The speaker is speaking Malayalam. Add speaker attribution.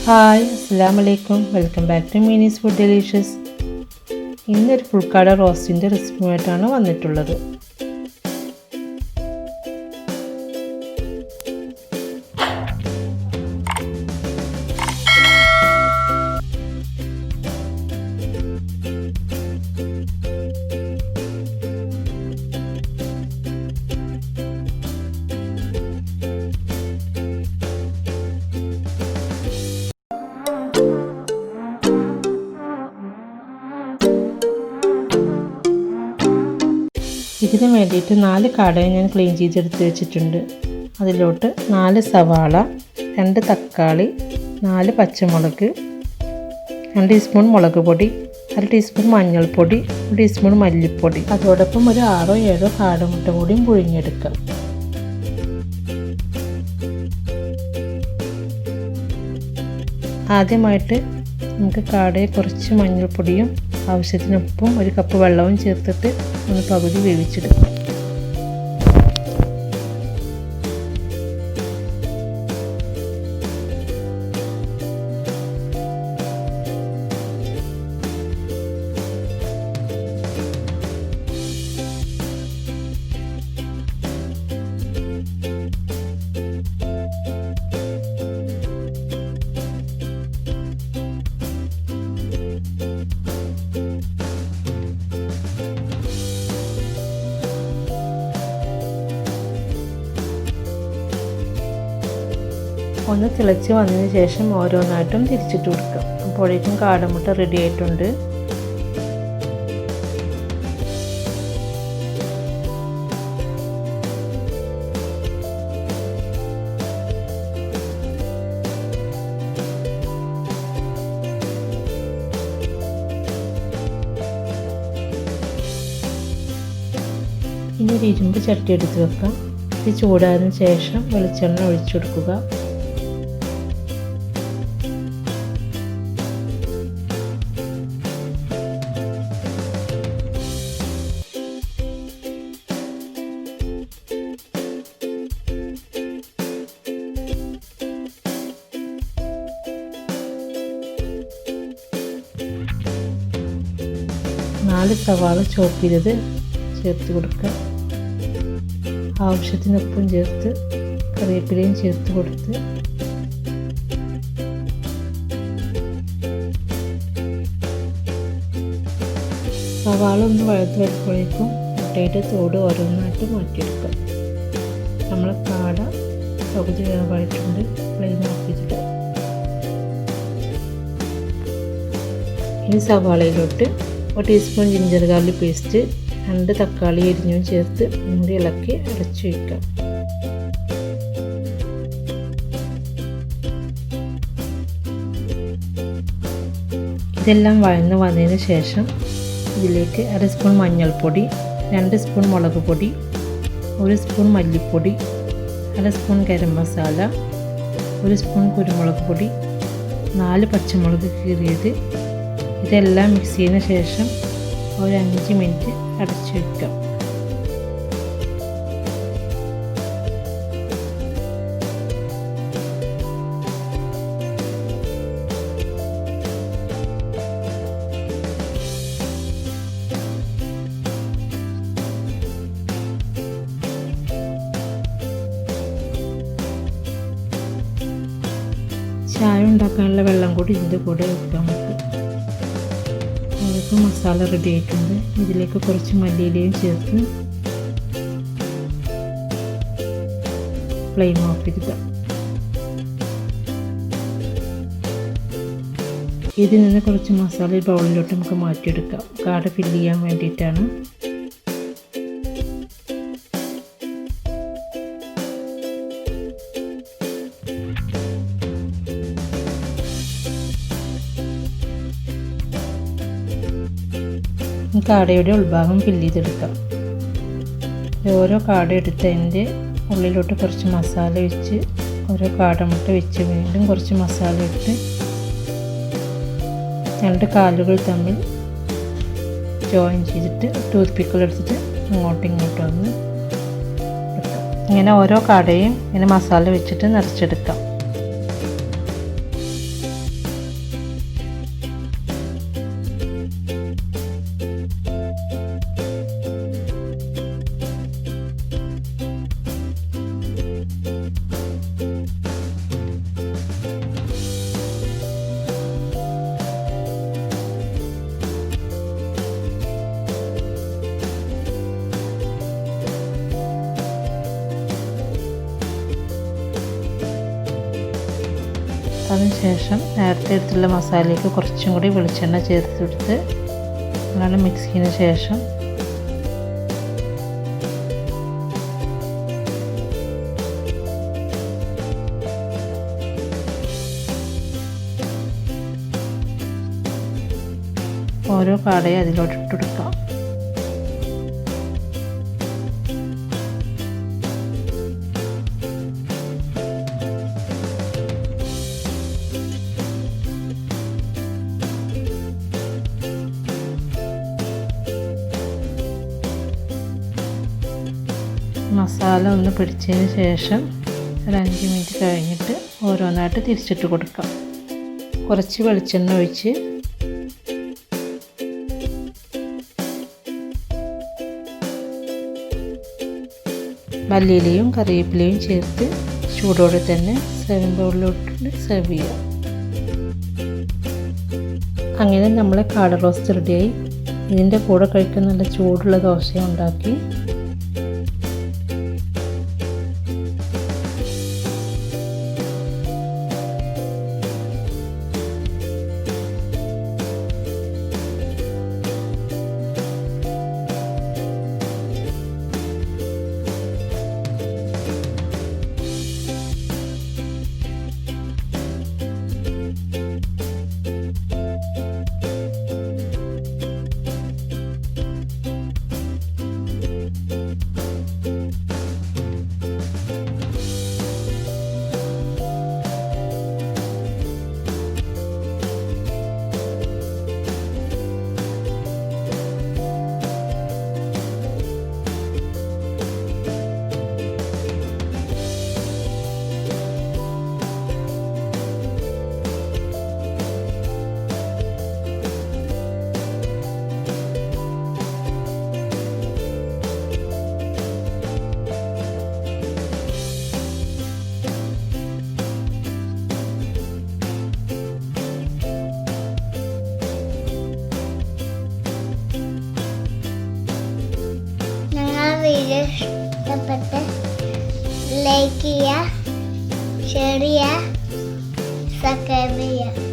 Speaker 1: ഹായ് അസ്സലാമു അലൈക്കും, welcome back to Meenis food delicious. ഇന്നൊരു പുൽക്കാട റോസ്റ്റിൻ്റെ റെസിപ്പിയുമായിട്ടാണ് വന്നിട്ടുള്ളത്. ഇതിന് വേണ്ടിയിട്ട് 4 കാടയെ ഞാൻ ക്ലീൻ ചെയ്തെടുത്ത് വെച്ചിട്ടുണ്ട്. അതിലോട്ട് 4 സവാള, 2 തക്കാളി, 4 പച്ചമുളക്, 2 ടീസ്പൂൺ മുളക് പൊടി, 1 ടീസ്പൂൺ മഞ്ഞൾപ്പൊടി, 1 ടീസ്പൂൺ മല്ലിപ്പൊടി, അതോടൊപ്പം ഒരു 6-7 കാടമുട്ട കൂടിയും പുഴുങ്ങിയെടുക്കാം. ആദ്യമായിട്ട് നമുക്ക് കാടയെ കുറച്ച് മഞ്ഞൾപ്പൊടിയും ആവശ്യത്തിന് ഉപ്പും 1 കപ്പ് വെള്ളവും ചേർത്തിട്ട് ഒന്ന് പകുതി വേവിച്ചെടുക്കാം. ഒന്ന് തിളച്ച് വന്നതിന് ശേഷം ഓരോന്നായിട്ടും തിരിച്ചിട്ട് കൊടുക്കാം. അപ്പോഴേക്കും കാടമുട്ട റെഡി ആയിട്ടുണ്ട്. ഇനി ഒരു ഇരുമ്പ് ചട്ടി എടുത്ത് വെക്കാം. ഇത് ചൂടായതിനു ശേഷം വെളിച്ചെണ്ണ ഒഴിച്ചു കൊടുക്കുക. നാല് സവാള ചോപ്പ് ചെയ്തത് ചേർത്ത് കൊടുക്കുക. ആവശ്യത്തിന് ഉപ്പും ചേർത്ത് കറിവേപ്പിലയും ചേർത്ത് കൊടുത്ത് സവാള ഒന്ന് വഴുത്ത് വരുമ്പോഴേക്കും മുട്ടയുടെ തോട് ഓരോന്നായിട്ട് മാറ്റിയെടുക്കാം. നമ്മൾ കാട പകുതി വേവായിട്ടുണ്ട്. ഫ്ലെയിം ഓഫ് ചെയ്തിട്ട് ഇനി സവാളയിലോട്ട് 1 ടീസ്പൂൺ ജിഞ്ചർ ഗാർലിക് പേസ്റ്റ്, 2 തക്കാളി അരിഞ്ഞും ചേർത്ത് മൂടി ഇളക്കി അടച്ചു വയ്ക്കാം. ഇതെല്ലാം വഴന്ന് വന്നതിന് ശേഷം ഇതിലേക്ക് 1 സ്പൂൺ മഞ്ഞൾപ്പൊടി, 2 സ്പൂൺ മുളക് പൊടി, 1 സ്പൂൺ മല്ലിപ്പൊടി, 1 സ്പൂൺ ഗരം മസാല, 1 സ്പൂൺ കുരുമുളക് പൊടി, 4 പച്ചമുളക് കീറിയത്, ഇതെല്ലാം മിക്സ് ചെയ്തതിന് ശേഷം ഒരു 5 മിനിറ്റ് അടച്ചു വയ്ക്കാം. ചായ ഉണ്ടാക്കാനുള്ള വെള്ളം കൂടി ഇതിൻ്റെ കൂടെ വെക്കാം. നമുക്ക് മസാല റെഡി ആയിട്ടുണ്ട്. ഇതിലേക്ക് കുറച്ച് മല്ലിയിലയും ചേർത്ത് ഫ്ലെയിം ഓഫ് ചെയ്യുക. ഇതിൽ നിന്ന് കുറച്ച് മസാല ബൗളിലോട്ട് നമുക്ക് മാറ്റിയെടുക്കാം. കാട ഫില്ല് ചെയ്യാൻ വേണ്ടിയിട്ടാണ്. കാടയുടെ ഉൾഭാഗം ഫില്ല് ചെയ്തെടുക്കാം. ഓരോ കാട എടുത്തതിൻ്റെ ഉള്ളിലോട്ട് കുറച്ച് മസാല വെച്ച് ഓരോ കാടമുട്ട വെച്ച് വീണ്ടും കുറച്ച് മസാല ഇട്ട് 2 കാലുകൾ തമ്മിൽ ജോയിൻ ചെയ്തിട്ട് ടൂത്ത് പിക്കിൾ എടുത്തിട്ട് അങ്ങോട്ടും ഇങ്ങോട്ടും ഒന്ന് വെക്കാം. ഇങ്ങനെ ഓരോ കാടയും ഇങ്ങനെ മസാല വെച്ചിട്ട് നിറച്ചെടുക്കാം. അതിനുശേഷം നേരത്തെ എടുത്തുള്ള മസാലയ്ക്ക് കുറച്ചും കൂടി വെളിച്ചെണ്ണ ചേർത്തെടുത്ത് നല്ലോണം മിക്സ് ചെയ്തതിന് ശേഷം ഓരോ കാടയും അതിലോട്ട് ഇട്ടെടുക്കാം. മസാല ഒന്ന് പിടിച്ചതിന് ശേഷം ഒരു 5 മിനിറ്റ് കഴിഞ്ഞിട്ട് ഓരോന്നായിട്ട് തിരിച്ചിട്ട് കൊടുക്കാം. കുറച്ച് വെളിച്ചെണ്ണ ഒഴിച്ച് മല്ലിയിലയും കറിവേപ്പിലയും ചേർത്ത് ചൂടോടെ തന്നെ സെർവിങ് ബൗളിലോട്ട് സെർവ് ചെയ്യാം. അങ്ങനെ നമ്മളെ കാട റോസ്റ്റ് റെഡിയായി. ഇതിൻ്റെ കൂടെ കഴിക്കാൻ നല്ല ചൂടുള്ള ദോശ ഉണ്ടാക്കി.
Speaker 2: വീഡിയോ ഇഷ്ടപ്പെട്ട് ലൈക്ക് ചെയ്യുക, ഷെയർ ചെയ്യുക, സബ്സ്ക്രൈബ് ചെയ്യുക.